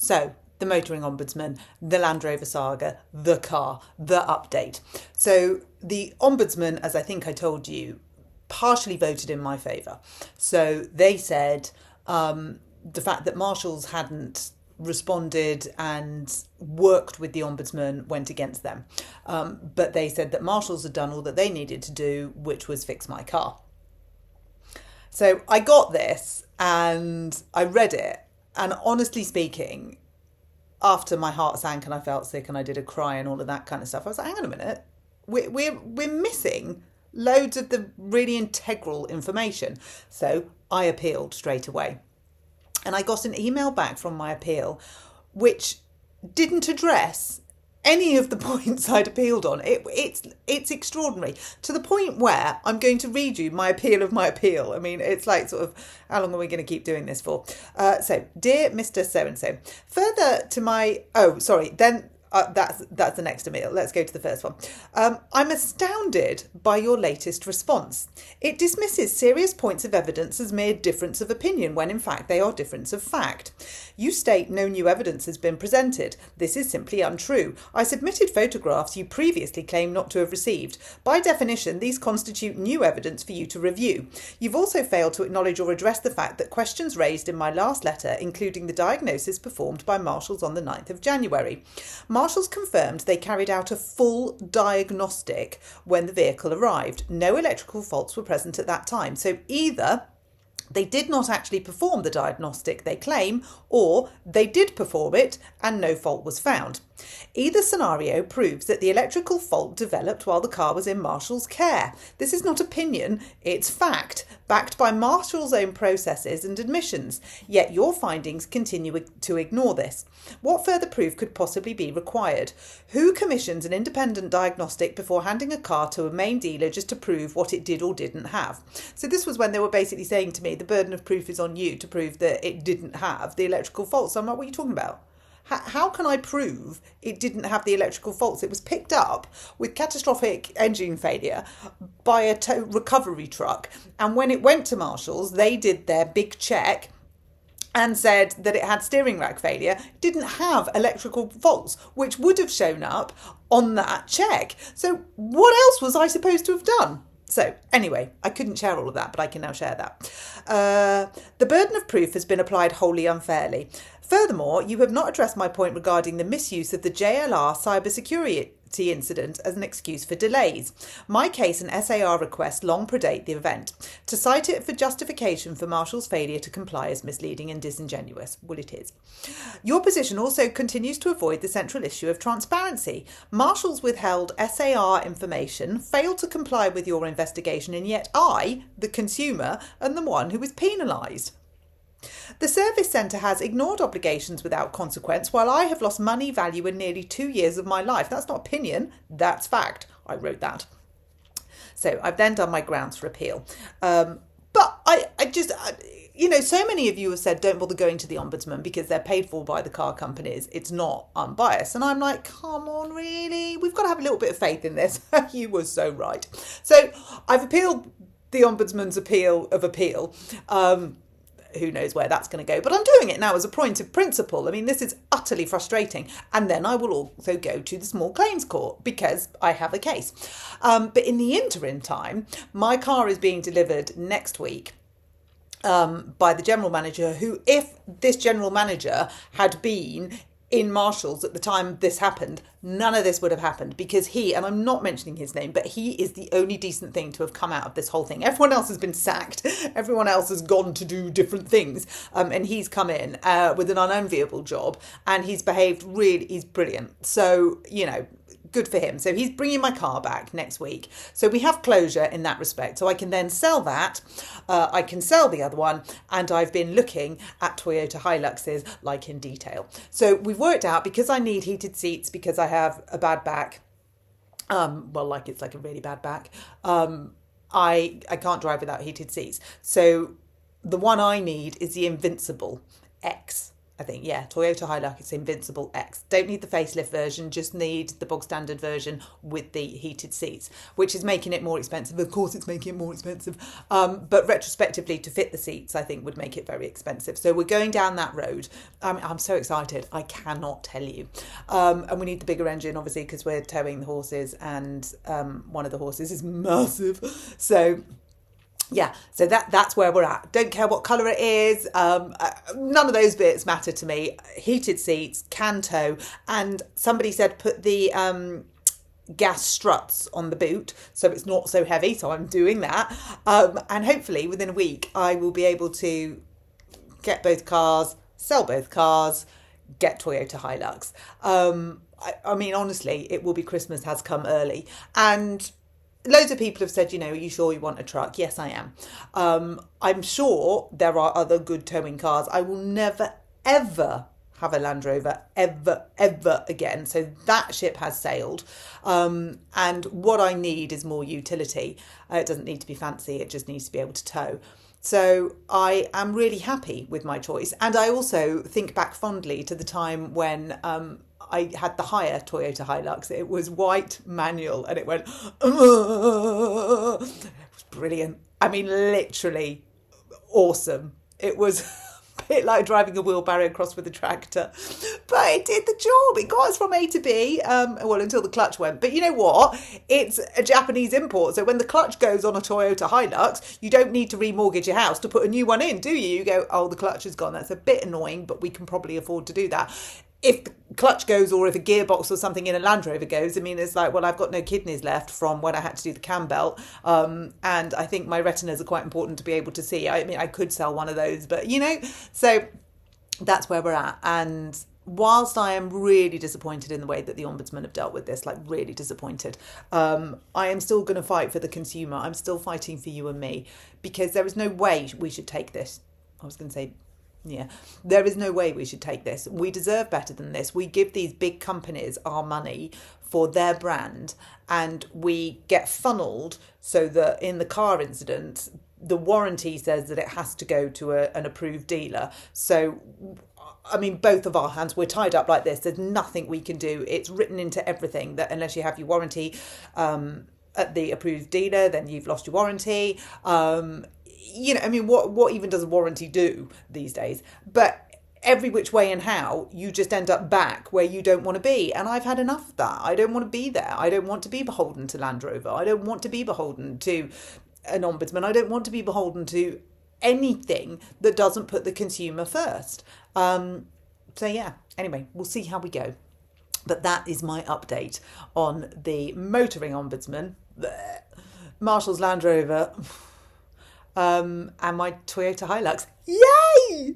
So, the Motoring Ombudsman, the Land Rover saga, the car, the update. So, the Ombudsman, as I think I told you, partially voted in my favour. So, they said the fact that marshals hadn't responded and worked with the Ombudsman went against them. But they said that marshals had done all that they needed to do, which was fix my car. So I got this and I read it, and honestly speaking, after my heart sank and I felt sick and I did a cry and all of that kind of stuff, I was like, hang on a minute, we're missing loads of the really integral information. So I appealed straight away. And I got an email back from my appeal which didn't address any of the points I'd appealed on. It's extraordinary, to the point where I'm going to read you my appeal of my appeal. I mean, it's like sort of, how long are we going to keep doing this for? So, dear Mr. So-and-so, further to my... Oh, sorry, then... that's the next appeal. Let's go to the first one. I'm astounded by your latest response. It dismisses serious points of evidence as mere difference of opinion when in fact they are difference of fact. You state no new evidence has been presented. This is simply untrue. I submitted photographs you previously claimed not to have received. By definition, these constitute new evidence for you to review. You've also failed to acknowledge or address the fact that questions raised in my last letter, including the diagnosis performed by marshals on the 9th of January. Marshals confirmed they carried out a full diagnostic when the vehicle arrived. No electrical faults were present at that time. So either they did not actually perform the diagnostic they claim, or they did perform it and no fault was found. Either scenario proves that the electrical fault developed while the car was in Marshall's care. This is not opinion, it's fact, backed by Marshall's own processes and admissions. Yet your findings continue to ignore this. What further proof could possibly be required? Who commissions an independent diagnostic before handing a car to a main dealer just to prove what it did or didn't have? So this was when they were basically saying to me, the burden of proof is on you to prove that it didn't have the electrical faults. So I'm like, what are you talking about? How can I prove it didn't have the electrical faults? It was picked up with catastrophic engine failure by a tow recovery truck. And when it went to Marshall's, they did their big check and said that it had steering rack failure, didn't have electrical faults, which would have shown up on that check. So what else was I supposed to have done? So anyway, I couldn't share all of that, but I can now share that. The burden of proof has been applied wholly unfairly. Furthermore, you have not addressed my point regarding the misuse of the JLR cybersecurity incident as an excuse for delays. My case and SAR request long predate the event. To cite it for justification for Marshall's failure to comply is misleading and disingenuous. Well, it is. Your position also continues to avoid the central issue of transparency. Marshall's withheld SAR information, failed to comply with your investigation, and yet I, the consumer, am the one who is penalised. The service centre has ignored obligations without consequence, while I have lost money, value and nearly 2 years of my life. That's not opinion, that's fact. I wrote that. So I've then done my grounds for appeal. But I just, so many of you have said don't bother going to the Ombudsman because they're paid for by the car companies. It's not unbiased. And I'm like, come on, really? We've got to have a little bit of faith in this. You were so right. So I've appealed the Ombudsman's appeal of appeal. Who knows where that's going to go, but I'm doing it now as a point of principle. I mean, this is utterly frustrating. And then I will also go to the small claims court because I have a case. But in the interim time, my car is being delivered next week by the general manager who, if this general manager had been in Marshall's at the time this happened, none of this would have happened because he, and I'm not mentioning his name, but he is the only decent thing to have come out of this whole thing. Everyone else has been sacked. Everyone else has gone to do different things. And he's come in with an unenviable job and he's behaved really, he's brilliant. So, good for him. So he's bringing my car back next week. So we have closure in that respect. So I can then sell that. I can sell the other one. And I've been looking at Toyota Hiluxes like in detail. So we've worked out because I need heated seats because I have a bad back. It's like a really bad back. I can't drive without heated seats. So the one I need is the Invincible X. I think, yeah, Toyota Hilux Invincible X. Don't need the facelift version, just need the bog standard version with the heated seats, which is making it more expensive. Of course, it's making it more expensive. But retrospectively, to fit the seats, I think would make it very expensive. So we're going down that road. I'm so excited. I cannot tell you. And we need the bigger engine, obviously, because we're towing the horses, and one of the horses is massive. So yeah, so that's where we're at. Don't care what colour it is. None of those bits matter to me. Heated seats, can tow, and somebody said put the gas struts on the boot so it's not so heavy. So I'm doing that, and hopefully within a week I will be able to get both cars, sell both cars, get Toyota Hilux. I mean, honestly, it will be Christmas has come early, and loads of people have said, are you sure you want a truck? Yes, I am. I'm sure there are other good towing cars. I will never, ever have a Land Rover, ever again. So that ship has sailed. And what I need is more utility. It doesn't need to be fancy. It just needs to be able to tow. So I am really happy with my choice. And I also think back fondly to the time when I had the higher Toyota Hilux. It was white manual and it went, it was brilliant. I mean, literally awesome. It was a bit like driving a wheelbarrow across with a tractor, but it did the job. It got us from A to B, well, until the clutch went. But you know what? It's a Japanese import. So when the clutch goes on a Toyota Hilux, you don't need to remortgage your house to put a new one in, do you? You go, oh, the clutch is gone. That's a bit annoying, but we can probably afford to do that. If the clutch goes, or if a gearbox or something in a Land Rover goes, I mean, it's like, well, I've got no kidneys left from when I had to do the cam belt. And I think my retinas are quite important to be able to see. I mean, I could sell one of those, but so that's where we're at. And whilst I am really disappointed in the way that the Ombudsman have dealt with this, like really disappointed, I am still going to fight for the consumer. I'm still fighting for you and me, because there is no way we should take this. I was going to say, yeah, there is no way we should take this. We deserve better than this. We give these big companies our money for their brand, and we get funneled so that in the car incident, the warranty says that it has to go to an approved dealer. So, I mean, both of our hands, we're tied up like this. There's nothing we can do. It's written into everything that unless you have your warranty at the approved dealer, then you've lost your warranty. I mean, what even does a warranty do these days? But every which way and how, you just end up back where you don't want to be. And I've had enough of that. I don't want to be there. I don't want to be beholden to Land Rover. I don't want to be beholden to an ombudsman. I don't want to be beholden to anything that doesn't put the consumer first. So yeah, anyway, we'll see how we go. But that is my update on the motoring ombudsman, Marshall's Land Rover, and my Toyota Hilux. Yay!